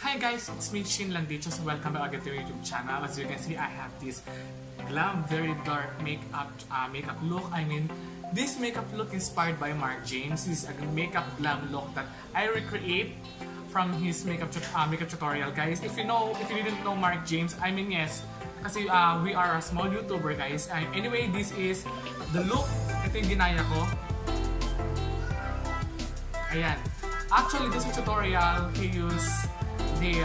Hi guys, it's me Shin Landicho, so welcome back again to my YouTube channel. As you can see, I have this glam, very dark makeup look. This makeup look inspired by Marc James. This is a makeup glam look that I recreate from his makeup tutorial, guys. If you didn't know Marc James, yes, kasi we are a small YouTuber, guys. Anyway, this is the look. Ito yung ginaya ko. Ayan. Actually, this tutorial, he used the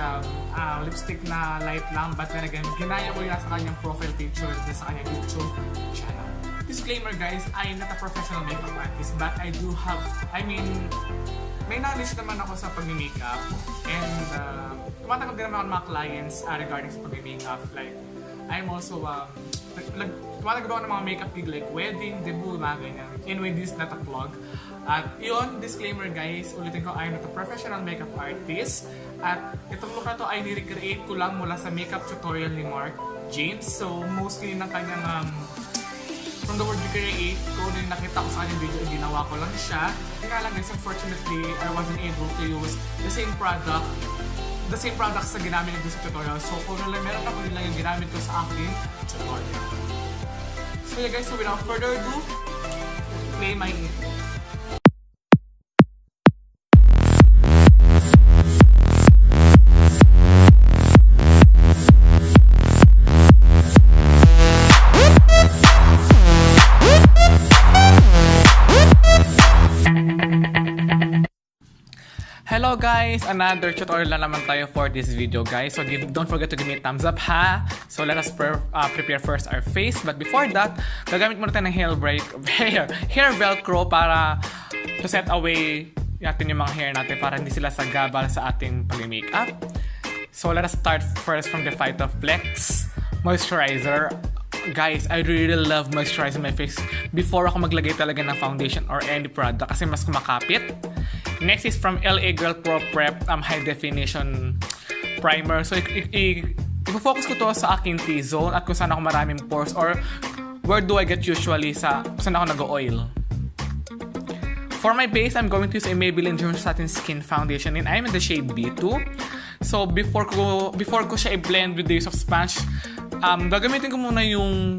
lipstick na light lang, but then again, ginaya ko yan sa kanyang profile picture sa kanyang YouTube channel. Disclaimer guys, I'm not a professional makeup artist, but I do have, may knowledge naman ako sa pag-makeup, and tumatanggap din naman ako ng mga clients regarding sa pag-makeup. Like, I'm also, tumatanggap ako ng mga makeup gig like wedding, debut, mga ganyan. Anyway, this is not a vlog. At yun, disclaimer guys, ulitin ko, I'm not a professional makeup artist. At itong look na to ay ni-recreate ko lang mula sa makeup tutorial ni Marc James. So, mostly ng kanyang, from the word recreate, kung ano yung nakita ko sa kanyang video, ginawa ko lang siya. Kaya lang guys, unfortunately, I wasn't able to use the same product sa ginamit ko sa tutorial. So, kung meron ako nila yung ginamit ko sa akin tutorial. So yeah guys, so without further ado, play my intro. Hello guys! Another tutorial na naman tayo for this video guys. So don't forget to give me a thumbs up ha! So let us prepare first our face. But before that, gagamit muna tayo ng hair velcro para to set away natin yung mga hair natin para hindi sila sagabal sa ating pag-makeup. So let us start first from the Phytoflex Moisturizer. Guys, I really love moisturizing my face before ako maglagay talaga ng foundation or any product kasi mas kumakapit. Next is from L.A Girl Pro Prep High Definition Primer. So, i-focus ko to sa aking T-zone at kung saan ako maraming pores or where do I get usually sa kung saan ako nag-oil. For my base, I'm going to use a Maybelline Satin Skin Foundation and I'm in the shade B2. So, before ko siya i-blend with the use of sponge, gagamitin ko muna yung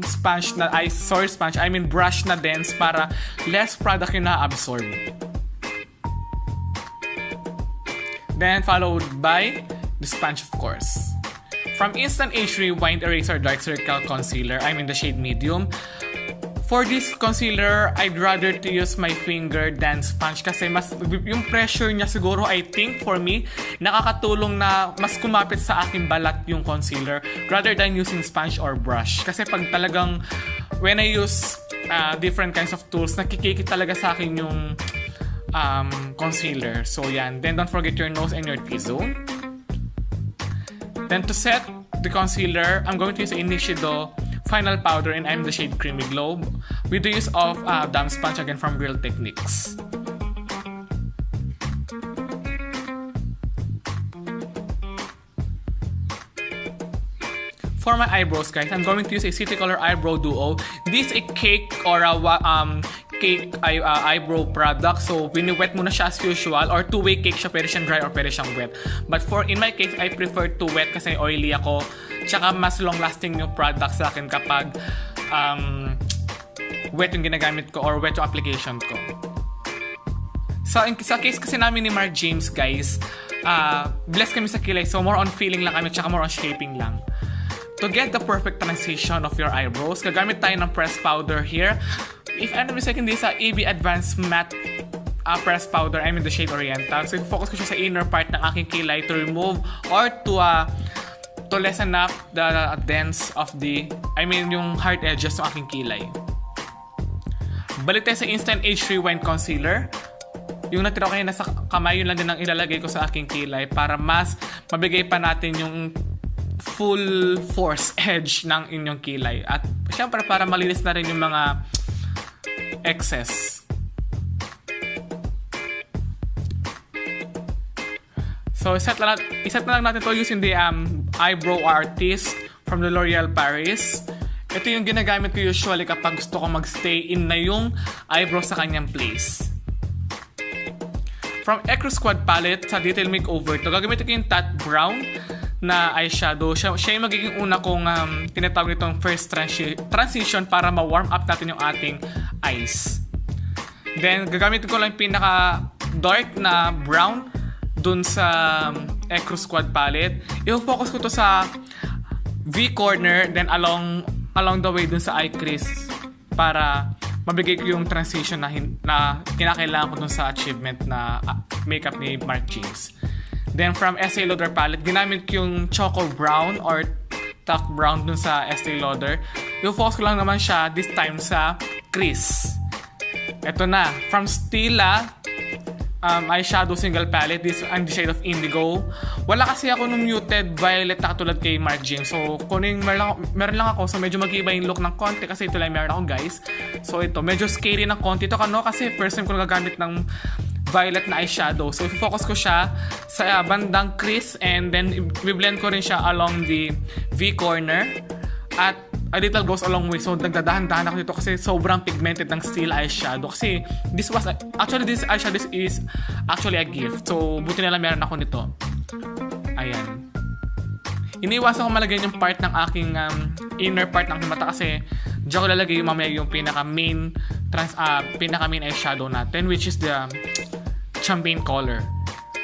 brush na dense para less product yung na-absorb. Then followed by the sponge, of course. From Instant Age Rewind Eraser Dark Circle Concealer, I'm in the shade medium. For this concealer, I'd rather to use my finger than sponge kasi mas yung pressure niya siguro, I think for me, nakakatulong na mas kumapit sa aking balat yung concealer rather than using sponge or brush. Kasi pag talagang when I use different kinds of tools, nakikikit talaga sa akin yung concealer. So yan. Then don't forget your nose and your T-zone. Then to set the concealer, I'm going to use a Nichido Final Powder and I'm the shade Creamy Glow with the use of damp sponge again from Real Techniques. For my eyebrows guys, I'm going to use a City Color Eyebrow Duo. This is a cake or a eyebrow product. So, wini-wet muna siya as usual or two-way cake siya, pwede siyang dry or pwede siyang wet. But in my case, I prefer to wet kasi oily ako. Tsaka mas long-lasting yung product sa akin kapag wet yung ginagamit ko or wet yung application ko. So, sa case kasi namin ni Marc James, guys, blessed kami sa kilay. So, more on feeling lang kami tsaka more on shaping lang. To get the perfect transition of your eyebrows, gagamit tayo ng pressed powder here. If I'm not mistaken, this is a EB Advanced Matte pressed powder. I'm in the shade Oriental. So, focus ko siya sa inner part ng aking kilay to remove or to lessen up the dense of yung hard edges ng aking kilay. Balik tayo sa Instant Age Rewind Concealer. Yung natira ko na sa kamay, yun lang din ang ilalagay ko sa aking kilay para mas mabigay pa natin yung full force edge ng inyong kilay. At syempre para malinis na rin yung mga excess. So iset na lang natin to using the Eyebrow Artist from the Loreal Paris. Ito yung ginagamit ko usually kapag gusto ko magstay in na yung eyebrow sa kanyang place. From Ecru Squad Palette sa Detail Makeover to, gagamitin ko yung Tat Brown na eyeshadow. Siya yung magiging una kong tinatawag nitong first transition para ma-warm up natin yung ating eyes. Then, gagamitin ko lang yung pinaka dark na brown dun sa Ecru Squad Palette. I-focus ko to sa V-corner, then along the way dun sa eye crease para mabigay ko yung transition na kinakailangan ko dun sa achievement na makeup ni Marc James. Then from Estee Lauder palette, ginamit ko yung Choco Brown or Talc Brown dun sa Estee Lauder. I-focus ko lang naman siya this time sa crease. Ito na, from Stila eyeshadow single palette, this ang the shade of Indigo. Wala kasi ako nung muted violet na katulad kay Marc James. So, kunin meron lang ako. So, medyo mag-iba yung look ng konti kasi ito lang meron ako, guys. So, ito, medyo scary ng konti. Ito kasi first time ko nagagamit ng violet na eyeshadow. So, i-focus ko siya sa bandang crease and then i-blend ko rin siya along the V-corner. At a little goes a long way. So, nagdadahan-dahan ako dito kasi sobrang pigmented ng Stila eyeshadow. Kasi, this eyeshadow is actually a gift. So, buti na lang meron ako nito. Ayan. Iniiwasan ko malagay yung part ng aking inner part ng aking mata kasi diyan ko lalagay yung mamaya yung pinaka-main eyeshadow natin, which is the champagne color.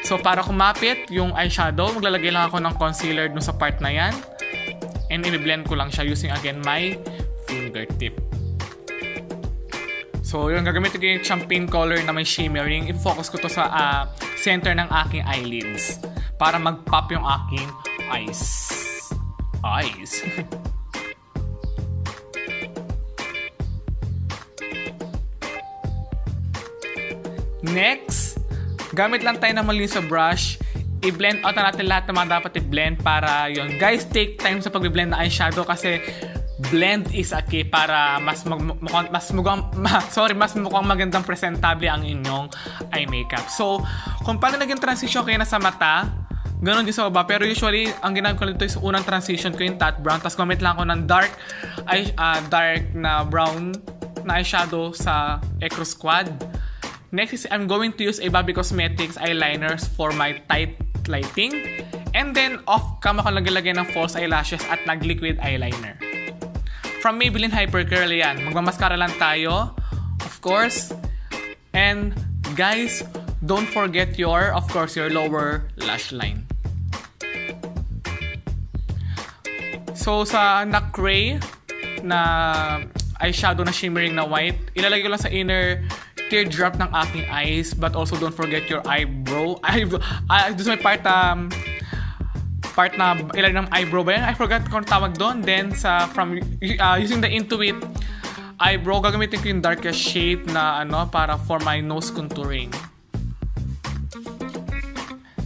So, para kumapit yung eyeshadow, maglalagay lang ako ng concealer dun sa part na yan. And i-blend ko lang siya using again my fingertip. So, yun, gagamitin ko yung champagne color na may shimmering. I-focus ko to sa center ng aking eyelids para mag-pop yung aking eyes. Next, gamit lang tayo ng malinis sa brush. I-blend out na natin lahat ng mga dapat i-blend para yun. Guys, take time sa pag-blend na eyeshadow kasi blend is a key para mas mukhang magandang presentable ang inyong eye makeup. So, kung paano naging transition kayo na sa mata, ganun din sa baba. Pero usually, ang ginagawa ko nito is unang transition ko yung Tat Brown. Tapos gamit lang ako ng dark na brown na eyeshadow sa Ecru Squad. Next is I'm going to use a Bobbie Cosmetics eyeliners for my tight lighting. And then, off-cam ako naglagay ng false eyelashes at nag-liquid eyeliner. From Maybelline Hyper Curl yan. Magmamaskara lang tayo, of course. And, guys, don't forget your lower lash line. So, sa Nacray na eyeshadow na shimmering na white, ilalagay ko lang sa inner teardrop ng aking eyes, but also don't forget your eyebrow. Doon may part na ilan ng eyebrow ba yan? I forgot kung tawag doon. Then using the Intuit eyebrow, gagamitin ko yung darkest shade na para for my nose contouring.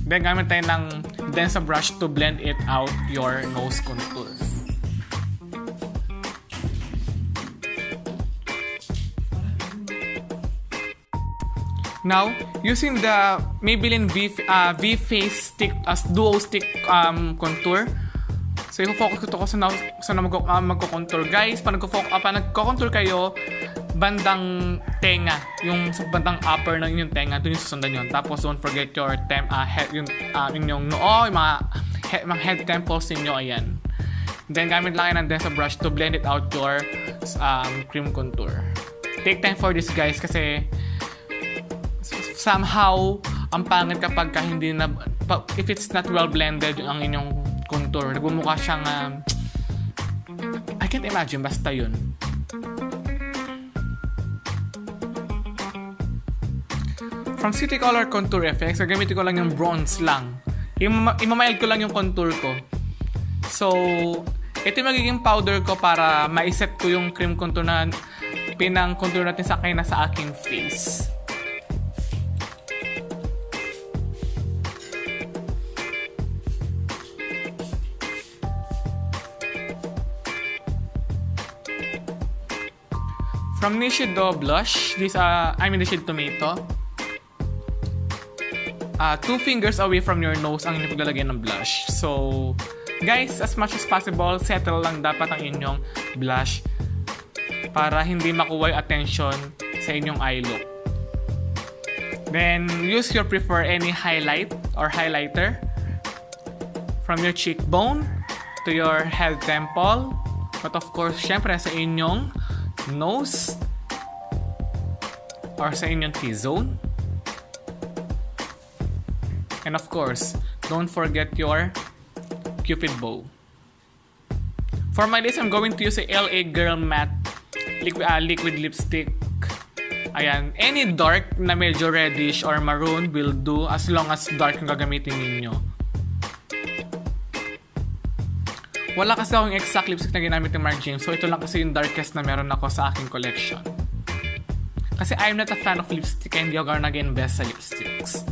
Then gamit tayo ng dense brush to blend it out your nose contour. Now, using the Maybelline V Face stick as duo stick contour. So, i-focus ko ito kung saan magko-contour. Guys, pag nagko-contour kayo, bandang tenga, yung sa bandang upper ng inyong tenga, doon yung susundan yun. Tapos, don't forget your head, yung noo, yung mga head temples ninyo, ayan. Then, gamit lang kayo ng dense brush to blend it out your cream contour. Take time for this, guys, kasi somehow, ang pangit kapag if it's not well blended ang inyong contour, nagbumukha siyang I can't imagine, basta yun. From City Color Contour Effects, gagamitin ko lang yung bronze lang. Imamild ko lang yung contour ko. So, ito yung magiging powder ko para ma-set ko yung cream contour na pinang contour natin sa aking face. From Nichido Blush, the shade Tomato. 2 fingers away from your nose ang inyong paglalagay ng blush. So, guys, as much as possible, settle lang dapat ang inyong blush para hindi makuha yung attention sa inyong eye look. Then, use your prefer any highlight or highlighter from your cheekbone to your head temple. But of course, syempre sa inyong nose or sa inyong T-zone. And of course, don't forget your Cupid bow. For my lips, I'm going to use a L.A Girl Matte liquid lipstick. Ayan, any dark na medyo reddish or maroon will do as long as dark yung gagamitin ninyo. Wala kasi akong exact lipstick na ginamit ng Marc James, so ito lang kasi yung darkest na meron ako sa aking collection. Kasi I'm not a fan of lipstick and hindi ako nag-invest sa lipsticks.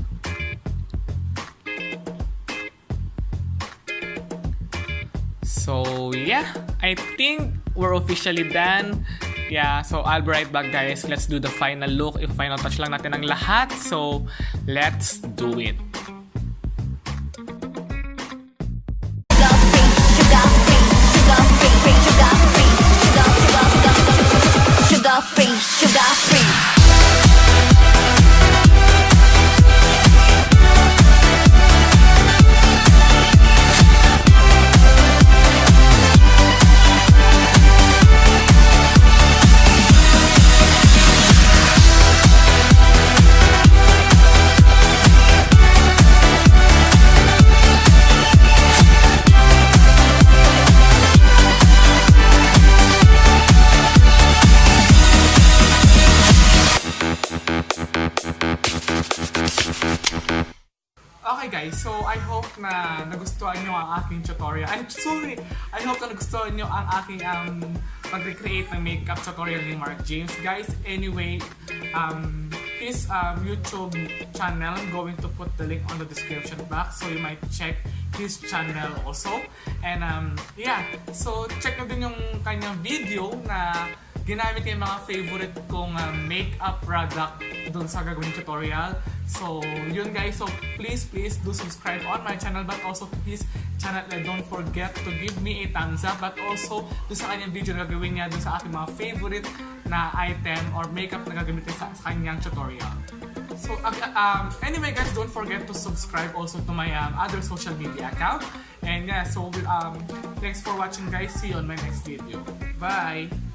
So yeah, I think we're officially done. Yeah, so I'll be right back guys. Let's do the final look. Final touch lang natin ang lahat. So let's do it. Sugar free, sugar free. Okay guys, so I hope na nagustuhan nyo ang aking tutorial. I hope na nagustuhan nyo ang aking pag-recreate ng makeup tutorial ni Marc James. Guys, anyway, his YouTube channel, I'm going to put the link on the description box so you might check his channel also. And yeah, so check nyo din yung kanyang video na ginamit yung mga favorite kong makeup product dun sa gagawin tutorial. So, yun guys. So, please do subscribe on my channel but also to his channel. Don't forget to give me a thumbs up but also dun sa kanyang video na gagawin niya dun sa aking mga favorite na item or makeup na gagamitin sa kanyang tutorial. So, anyway guys, don't forget to subscribe also to my other social media account. And yeah, so thanks for watching guys. See you on my next video. Bye!